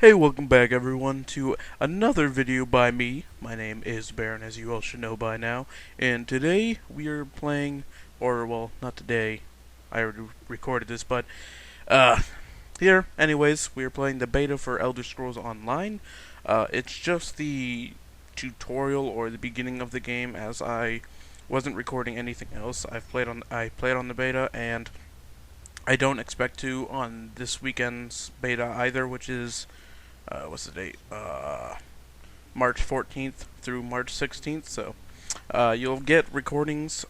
Hey, welcome back everyone to another video by me. My name is Baron, as you all should know by now, and today we are playing, or well, not today, I already recorded this, but uh, here, anyways, we are playing the beta for Elder Scrolls Online. It's just the tutorial or the beginning of the game, as I wasn't recording anything else. I played on the beta, and I don't expect to on this weekend's beta either, which is what's the date? March 14th through March 16th. So you'll get recordings.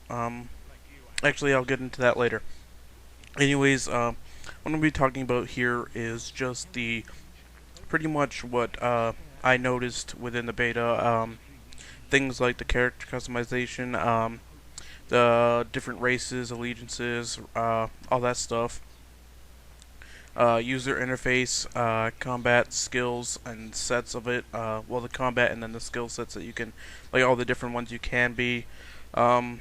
Actually, I'll get into that later. Anyways, what I'm gonna be talking about here is just the pretty much what I noticed within the beta. Things like the character customization, the different races, allegiances, all that stuff. User interface, combat skills and sets of it. Well, the combat and then the skill sets that you can, like all the different ones you can be. Um,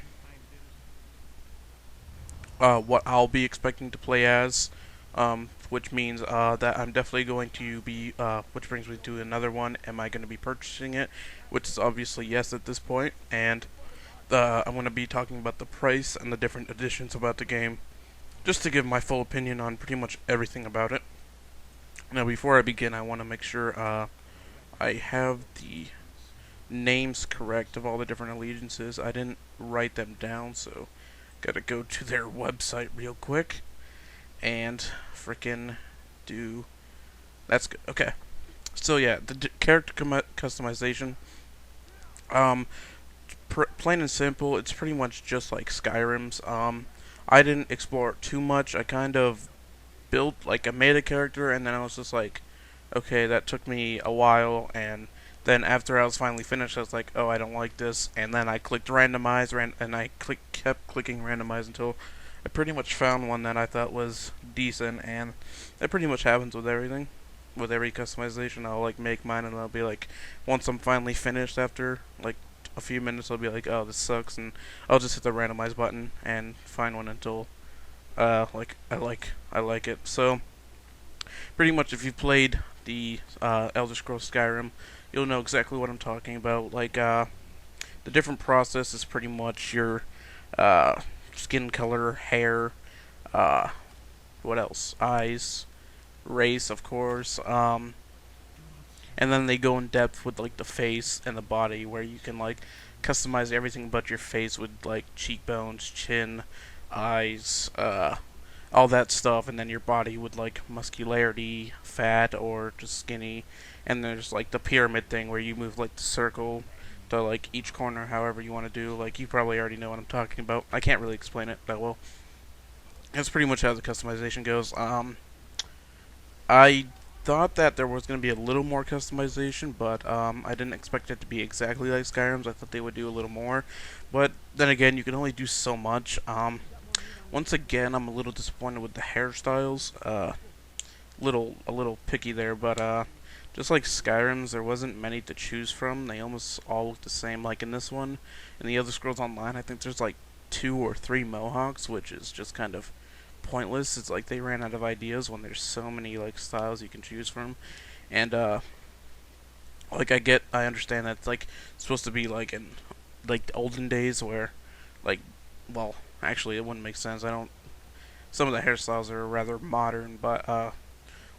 what I'll be expecting to play as, which means that I'm definitely going to be. Which brings me to another one. Am I going to be purchasing it? Which is obviously yes at this point, and I'm going to be talking about the price and the different editions about the game, just to give my full opinion on pretty much everything about it. Now, before I begin, I want to make sure I have the names correct of all the different allegiances. I didn't write them down, so gotta go to their website real quick and frickin' do. That's good. Okay. So yeah, the character customization. Um, Plain and simple. It's pretty much just like Skyrim's. I didn't explore it too much. I kind of built, like, I made a character, and then I was just like, okay, that took me a while, and then after I was finally finished, I was like, oh, I don't like this, and then I clicked randomize, and I kept clicking randomize until I pretty much found one that I thought was decent, and that pretty much happens with everything. With every customization, I'll, like, make mine, and I'll be like, once I'm finally finished after, like, a few minutes, I'll be like, oh, this sucks, and I'll just hit the randomize button and find one until like I like it. So pretty much, if you've played the Elder Scrolls Skyrim, you'll know exactly what I'm talking about. Like the different process is pretty much your skin color, hair, uh, what else? Eyes, race, of course. And then they go in depth with like the face and the body, where you can like customize everything but your face with like cheekbones, chin, eyes, all that stuff, and then your body with like muscularity, fat, or just skinny. And there's like the pyramid thing where you move like the circle to like each corner however you want to do. Like, you probably already know what I'm talking about. I can't really explain it that well. That's pretty much how the customization goes. I thought that there was going to be a little more customization, but I didn't expect it to be exactly like Skyrim's. I thought they would do a little more, but then again, you can only do so much. Once again, I'm a little disappointed with the hairstyles. A little picky there, but just like Skyrim's, there wasn't many to choose from. They almost all look the same. Like in this one, in the Other Scrolls Online, I think there's like 2 or 3 mohawks, which is just kind of pointless. It's like they ran out of ideas when there's so many like styles you can choose from, and like I understand that it's like supposed to be like in like the olden days where, like, well, actually it wouldn't make sense. I don't. Some of the hairstyles are rather modern, but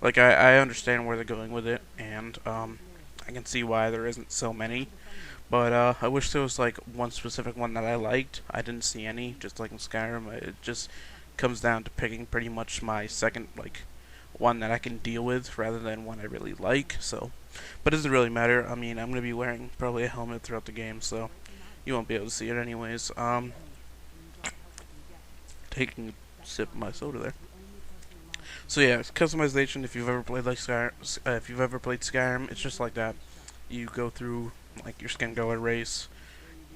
like I understand where they're going with it, and I can see why there isn't so many. But I wish there was like one specific one that I liked. I didn't see any, just like in Skyrim. It just comes down to picking pretty much my second, like, one that I can deal with rather than one I really like. So, but it doesn't really matter. I mean, I'm gonna be wearing probably a helmet throughout the game, so you won't be able to see it anyways. Taking a sip of my soda there. So yeah, customization. If you've ever played like if you've ever played Skyrim, it's just like that. You go through like your skin color, race,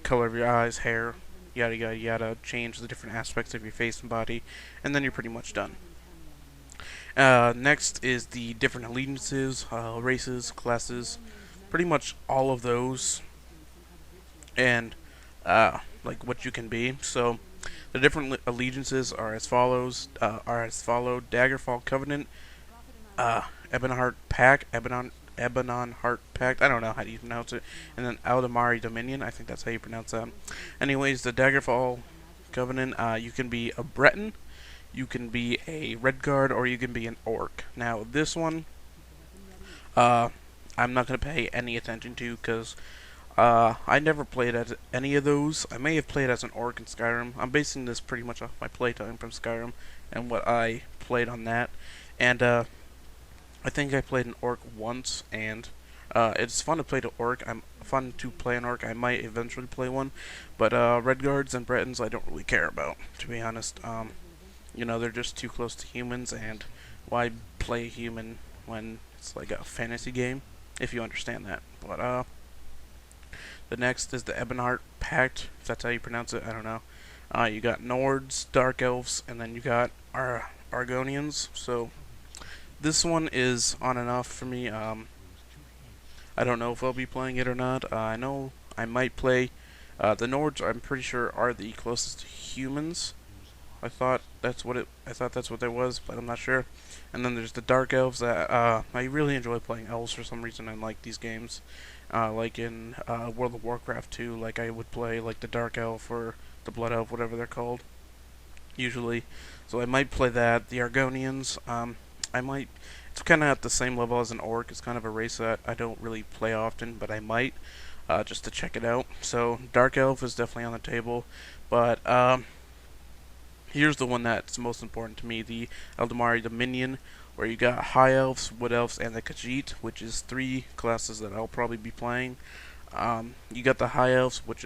color of your eyes, hair, yada yada yada, change the different aspects of your face and body, and then you're pretty much done. Next is the different allegiances, races, classes, pretty much all of those, and like what you can be. So the different allegiances are as follows: Daggerfall Covenant, Ebonheart Pact, Ebonon Heart Pact. I don't know how do you pronounce it. And then Aldemari Dominion. I think that's how you pronounce that. Anyways, the Daggerfall Covenant. You can be a Breton, you can be a Redguard, or you can be an Orc. Now this one, uh, I'm not gonna pay any attention to because I never played as any of those. I may have played as an Orc in Skyrim. I'm basing this pretty much off my playtime from Skyrim and what I played on that. And I think I played an Orc once, and it's fun to play the Orc. I'm fun to play an Orc. I might eventually play one, but Redguards and Bretons I don't really care about, to be honest. You know, they're just too close to humans, and why play human when it's like a fantasy game, if you understand that. But the next is the Ebonheart Pact, if that's how you pronounce it. I don't know. You got Nords, Dark Elves, and then you got Argonians. So this one is on and off for me. I don't know if I'll be playing it or not. I know I might play. The Nords, I'm pretty sure, are the closest to humans. I thought that's what there was, but I'm not sure. And then there's the Dark Elves that I really enjoy playing elves for some reason in like these games. Like in World of Warcraft 2, like I would play like the Dark Elf or the Blood Elf, whatever they're called, usually. So I might play that. The Argonians, I might. It's kind of at the same level as an Orc. It's kind of a race that I don't really play often, but I might, just to check it out. So Dark Elf is definitely on the table, but here's the one that's most important to me, the Aldemari Dominion, where you got High Elves, Wood Elves, and the Khajiit, which is 3 classes that I'll probably be playing. You got the High Elves, which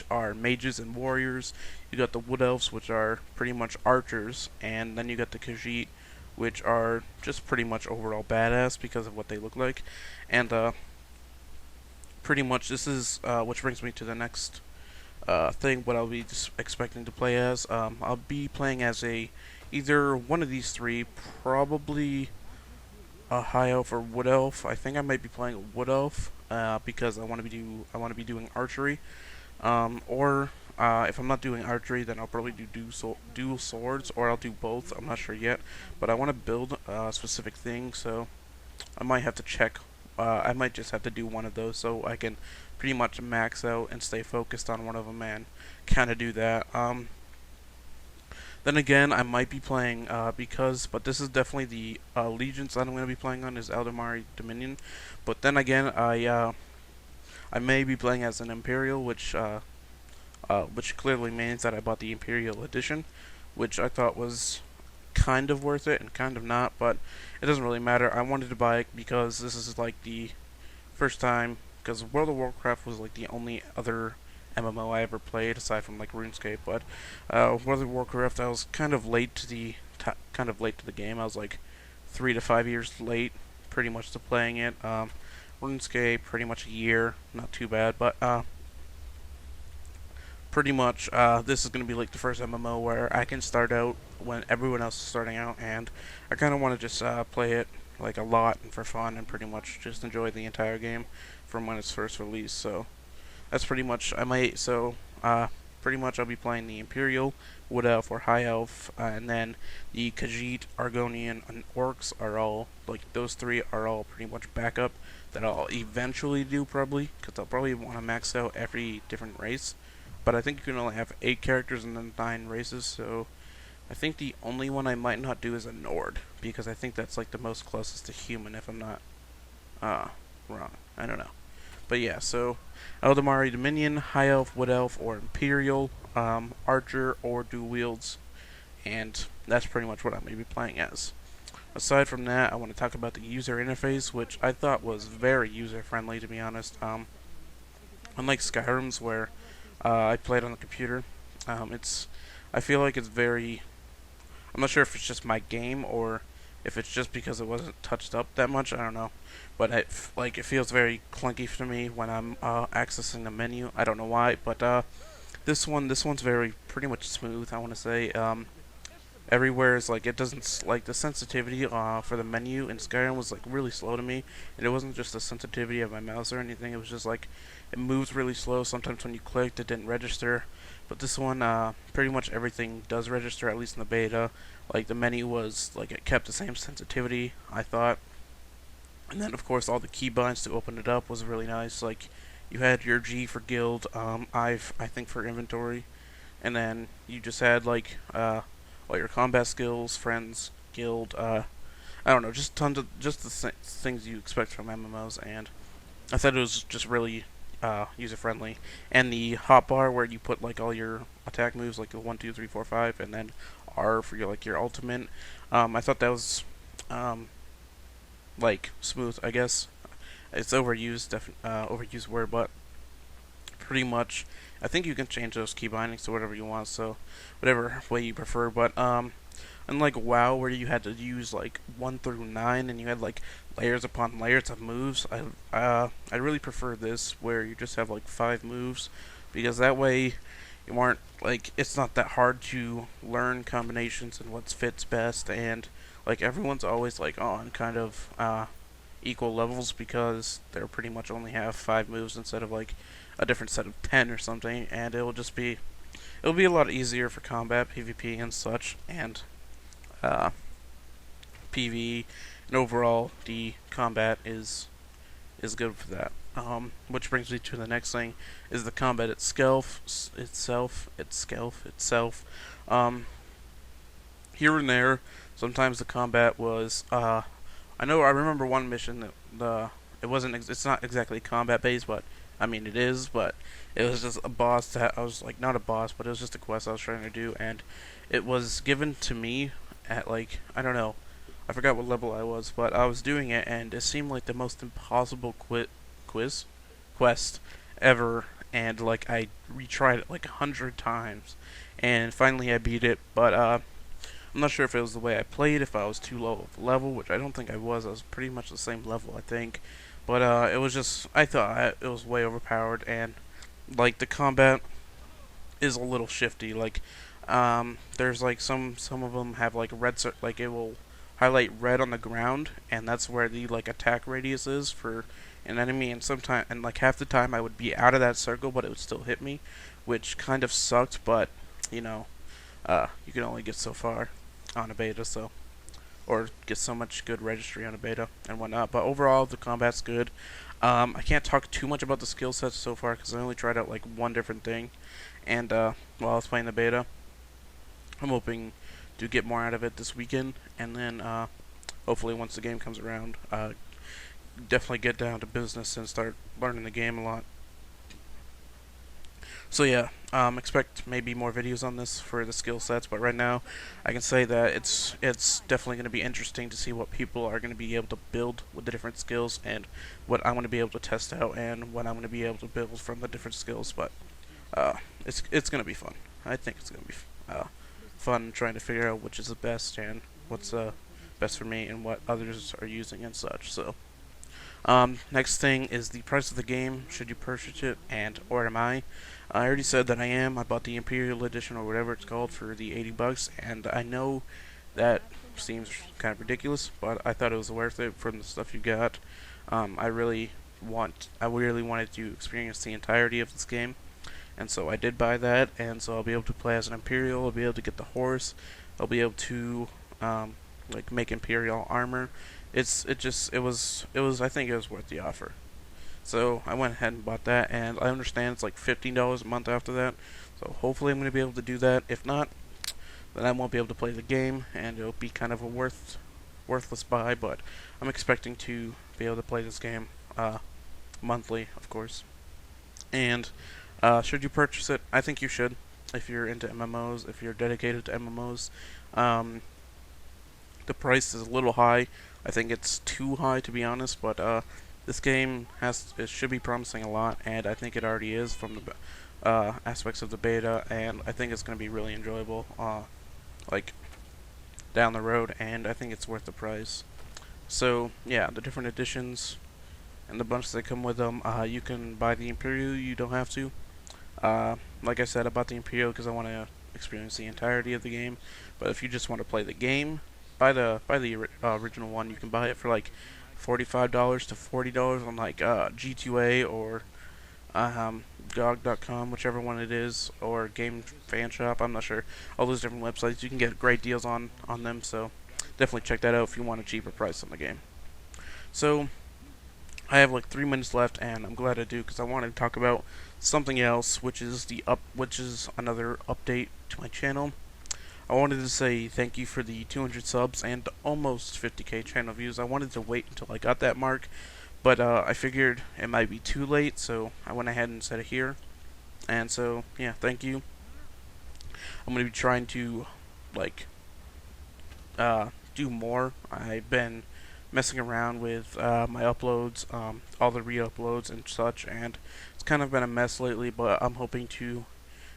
are mages and warriors. You got the Wood Elves, which are pretty much archers, and then you got the Khajiit, which are just pretty much overall badass because of what they look like. And pretty much this is which brings me to the next thing, what I'll be expecting to play as. I'll be playing as either one of these 3, probably a High Elf or Wood Elf. I think I might be playing a Wood Elf because I want to be doing archery. Or if I'm not doing archery, then I'll probably do dual swords, or I'll do both. I'm not sure yet, but I want to build a specific thing, so I might have to check. I might just have to do one of those so I can pretty much max out and stay focused on one of them and kind of do that. Then again, I might be playing but this is definitely the allegiance that I'm going to be playing on is Aldemari Dominion. But then again, I may be playing as an Imperial, which clearly means that I bought the Imperial Edition, which I thought was kind of worth it and kind of not, but it doesn't really matter. I wanted to buy it because this is like the first time, because World of Warcraft was like the only other MMO I ever played aside from like RuneScape, but World of Warcraft I was kind of late to the game. I was like 3 to 5 years late, pretty much, to playing it. RuneScape pretty much a year, not too bad, but pretty much this is going to be like the first MMO where I can start out when everyone else is starting out, and I kind of want to just play it like a lot and for fun and pretty much just enjoy the entire game from when it's first released. So that's pretty much pretty much I'll be playing the Imperial, Wood Elf, or High Elf, and then the Khajiit, Argonian, and Orcs are all, like, those 3 are all pretty much backup that I'll eventually do probably, because I'll probably want to max out every different race. But I think you can only have 8 characters and then 9 races, so I think the only one I might not do is a Nord, because I think that's like the most closest to human, if I'm not wrong. I don't know. But yeah, so Aldemari Dominion, High Elf, Wood Elf, or Imperial, Archer, or Dual Wields, and that's pretty much what I'm going to be playing as. Aside from that, I want to talk about the user interface, which I thought was very user-friendly, to be honest. Unlike Skyrim's, where I played on the computer, I feel like it's very... I'm not sure if it's just my game or if it's just because it wasn't touched up that much. I don't know, but it feels very clunky for me when I'm accessing the menu. I don't know why, but this one's very pretty much smooth. I want to say everywhere is like, it doesn't, like, the sensitivity for the menu in Skyrim was like really slow to me, and it wasn't just the sensitivity of my mouse or anything. It was just like it moves really slow. Sometimes when you clicked, it didn't register. But this one, pretty much everything does register, at least in the beta. Like the menu was like it kept the same sensitivity, I thought. And then of course all the keybinds to open it up was really nice. Like you had your G for guild, I think for inventory, and then you just had like all your combat skills, friends, guild, I don't know, just tons of just the things you expect from MMOs, and I thought it was just really user friendly. And the hotbar where you put like all your attack moves, like the 1, 2, 3, 4, 5, and then R for your like your ultimate. I thought that was um, like smooth. I guess it's overused, overused word, but pretty much. I think you can change those key bindings to whatever you want, so whatever way you prefer. But unlike WoW, where you had to use like 1 through 9, and you had like layers upon layers of moves, I really prefer this, where you just have like 5 moves, because that way you aren't like it's not that hard to learn combinations and what fits best, and like everyone's always like on kind of equal levels because they're pretty much only have 5 moves instead of like a different set of 10 or something, and it'll be a lot easier for combat, PvP, and such, and uh, PvE, and overall the combat is good for that. Which brings me to the next thing, is the combat itself. Um, Here and there, sometimes the combat was. I remember one mission that it's not exactly combat based, but I mean it is, but it was just a boss that I was like not a boss, but it was just a quest I was trying to do, and it was given to me at like I don't know, I forgot what level I was, but I was doing it, and it seemed like the most impossible quiz quest ever, and like I retried it like 100 times, and finally I beat it. But I'm not sure if it was the way I played, if I was too low of a level, which I don't think I was. I was pretty much the same level, I think. But it was just I thought it was way overpowered, and like the combat is a little shifty. Like there's like some of them have like like it will highlight red on the ground, and that's where the like attack radius is for an enemy. And sometimes and like half the time I would be out of that circle, but it would still hit me, which kind of sucked. But you know, you can only get so far on a beta, so or get so much good registry on a beta and whatnot. But overall, the combat's good. I can't talk too much about the skill sets so far because I only tried out like one different thing, and while I was playing the beta, I'm hoping to get more out of it this weekend, and then hopefully once the game comes around, definitely get down to business and start learning the game a lot. So yeah, expect maybe more videos on this for the skill sets, but right now I can say that it's definitely going to be interesting to see what people are going to be able to build with the different skills, and what I'm going to be able to test out, and what I'm going to be able to build from the different skills. But it's going to be fun. I think it's going to be fun trying to figure out which is the best and what's best for me and what others are using and such. So next thing is the price of the game. Should you purchase it, and or am I? I already said that I am. I bought the Imperial Edition or whatever it's called for the $80, and I know that seems kind of ridiculous, but I thought it was worth it from the stuff you got. I really wanted to experience the entirety of this game, and so I did buy that, and so I'll be able to play as an Imperial. I'll be able to get the horse. I'll be able to like make Imperial armor. It was I think it was worth the offer. So I went ahead and bought that, and I understand it's like $15 a month after that. So hopefully I'm going to be able to do that. If not, then I won't be able to play the game, and it'll be kind of a worthless buy. But I'm expecting to be able to play this game monthly, of course. And should you purchase it? I think you should. If you're into MMOs, if you're dedicated to MMOs, the price is a little high. I think it's too high, to be honest, but this game it should be promising a lot, and I think it already is from the aspects of the beta, and I think it's going to be really enjoyable, like down the road, and I think it's worth the price. So yeah, the different editions and the bunch that come with them. You can buy the Imperial. You don't have to. Like I said, I bought the Imperial because I want to experience the entirety of the game. But if you just want to play the game, buy the original one. You can buy it for like $45 to $40 on like G2A or GOG.com, whichever one it is, or Game Fan Shop. I'm not sure. All those different websites, you can get great deals on them. So definitely check that out if you want a cheaper price on the game. So I have like 3 minutes left, and I'm glad I do because I wanted to talk about something else, which is another update to my channel. I wanted to say thank you for the 200 subs and almost 50k channel views. I wanted to wait until I got that mark, but I figured it might be too late, so I went ahead and said it here. And so, yeah, thank you. I'm going to be trying to, like, do more. I've been messing around with my uploads, all the re-uploads and such, and it's kind of been a mess lately, but I'm hoping to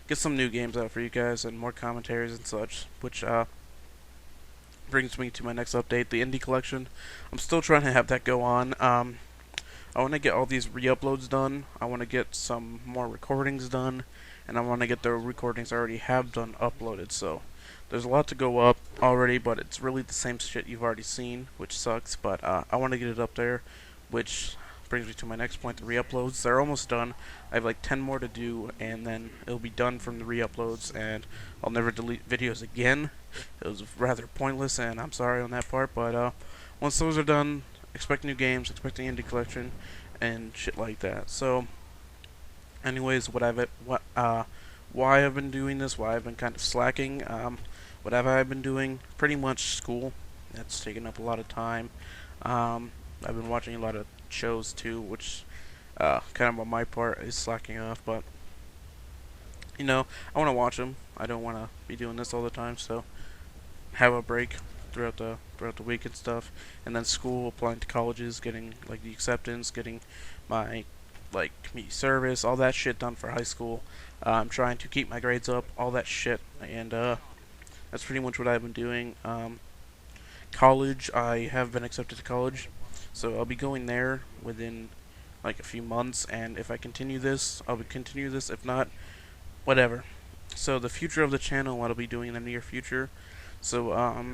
get some new games out for you guys and more commentaries and such, which brings me to my next update, the indie collection. I'm still trying to have that go on. I want to get all these re-uploads done. I want to get some more recordings done, and I want to get the recordings I already have done uploaded. So there's a lot to go up already, but it's really the same shit you've already seen, which sucks. But I want to get it up there, which brings me to my next point, the re-uploads. They're almost done. I have like 10 more to do, and then it'll be done from the re-uploads, and I'll never delete videos again. It was rather pointless, and I'm sorry on that part, but once those are done, expect new games, expect the indie collection, and shit like that. So, anyways, why I've been doing this, why I've been kind of slacking, what have I been doing? Pretty much school. That's taken up a lot of time. I've been watching a lot of shows too, which kind of on my part is slacking off, but you know, I want to watch them. I don't want to be doing this all the time, so have a break throughout the week and stuff, and then school, applying to colleges, getting like the acceptance, getting my like community service, all that shit done for high school. I'm trying to keep my grades up, all that shit, and that's pretty much what I've been doing. College, I have been accepted to college, so I'll be going there within like a few months, and if I continue this, I'll continue this. If not, whatever. So the future of the channel, what I'll be doing in the near future. So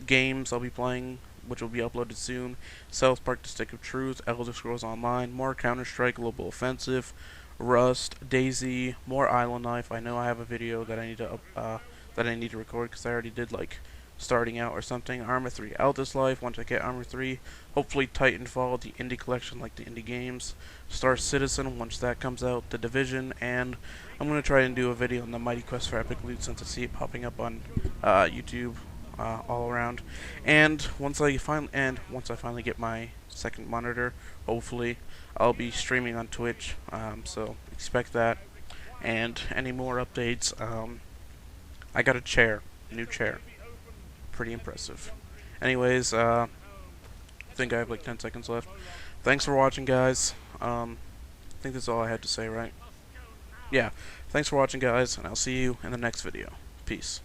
games I'll be playing, which will be uploaded soon. South Park: The Stick of Truth, Elder Scrolls Online, more Counter-Strike Global Offensive, Rust, Daisy, more Island Life. I know I have a video that I need to record because I already did like starting out or something. Armor 3 Aldous Life, once I get Armor 3. Hopefully Titanfall, the indie collection, like the indie games. Star Citizen, once that comes out. The Division, and I'm going to try and do a video on the Mighty Quest for Epic Loot since I see it popping up on YouTube all around. And once I finally get my second monitor, hopefully, I'll be streaming on Twitch, so expect that. And any more updates, I got a new chair. Pretty impressive. Anyways, I think I have like 10 seconds left. Thanks for watching, guys. I think that's all I had to say, right? Yeah. Thanks for watching, guys, and I'll see you in the next video. Peace.